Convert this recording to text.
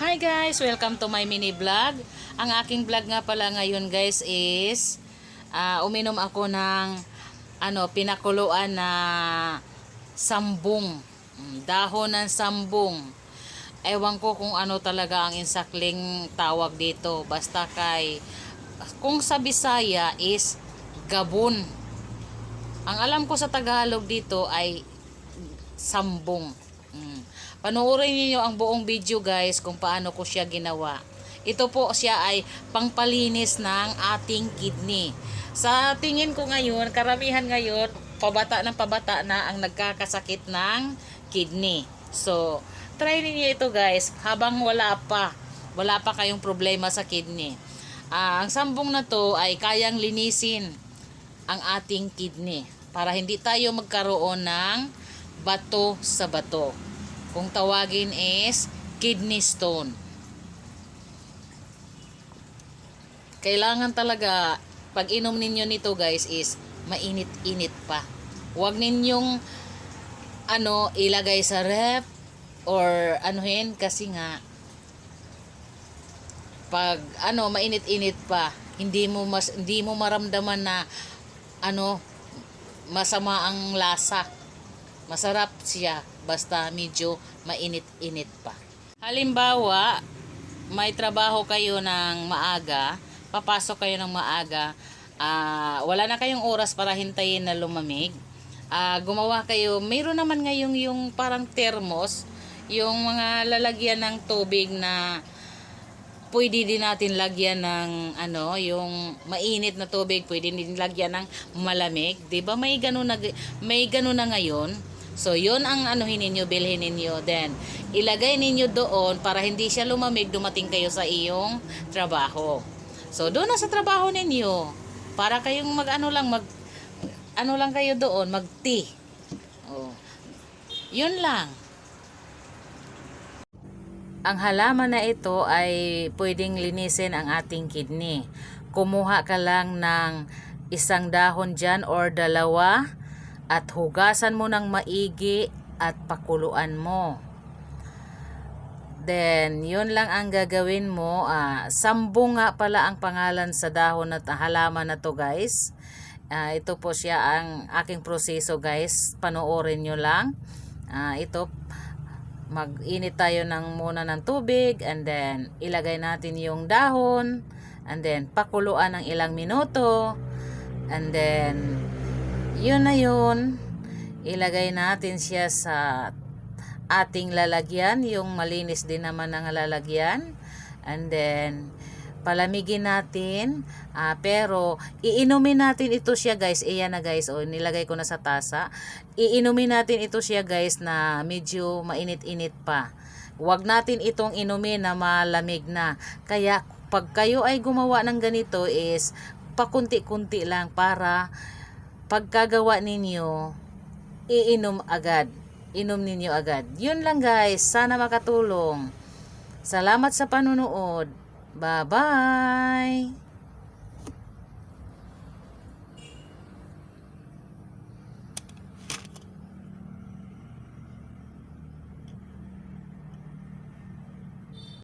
Hi guys! Welcome to my mini vlog. Ang aking vlog nga pala ngayon guys is uminom ako ng pinakuluan na sambong. Dahon ng sambong. Ewan ko kung ano talaga ang insakling tawag dito. Basta kung sa Bisaya is gabon. Ang alam ko sa Tagalog dito ay sambong. Panoorin niyo ang buong video guys kung paano ko siya ginawa. Ito po siya ay pangpalinis ng ating kidney. Sa tingin ko ngayon, karamihan ngayon, pabata na ang nagkakasakit ng kidney. So, try niyo ito guys habang wala pa kayong problema sa kidney. Ang sambong na to ay kayang linisin ang ating kidney para hindi tayo magkaroon ng bato sa bato. Kung tawagin is kidney stone. Kailangan talaga pag inom ninyo nito guys is mainit-init pa. Huwag ninyong ilagay sa ref or anuhin kasi nga pag mainit-init pa, hindi mo maramdaman na masama ang lasa. Masarap siya basta medyo mainit-init pa. Halimbawa, may trabaho kayo ng maaga, papasok kayo ng maaga, wala na kayong oras para hintayin na lumamig. Gumawa kayo, mayroon naman ngayong yung parang thermos, yung mga lalagyan ng tubig na pwede din natin lagyan ng yung mainit na tubig, pwede din lagyan ng malamig, 'di ba? May ganun na ngayon. So, yun ang ninyo, bilhin ninyo. Then, ilagay ninyo doon para hindi siya lumamig, dumating kayo sa iyong trabaho. So, doon na sa trabaho ninyo. Para kayong lang kayo doon, mag-tea. Oh. Yun lang. Ang halaman na ito ay pwedeng linisin ang ating kidney. Kumuha ka lang ng isang dahon dyan or dalawa at hugasan mo ng maigi at pakuluan mo. Then, yun lang ang gagawin mo. Sambong nga pala ang pangalan sa dahon at halaman na to guys. Ito po siya ang aking proseso guys. Panoorin nyo lang. Ito, mag-init tayo muna ng tubig and then ilagay natin yung dahon and then pakuluan ng ilang minuto and then yun na yun, ilagay natin siya sa ating lalagyan, yung malinis din naman ng lalagyan and then palamigin natin, pero iinumin natin ito siya guys. Iyan na guys, nilagay ko na sa tasa. Iinumin natin ito siya guys na medyo mainit-init pa. Huwag natin itong inumin na malamig na. Kaya pag kayo ay gumawa ng ganito is pakunti-kunti lang para pagkagawa ninyo, iinom agad. Inom ninyo agad. Yun lang guys. Sana makatulong. Salamat sa panunood. Bye-bye!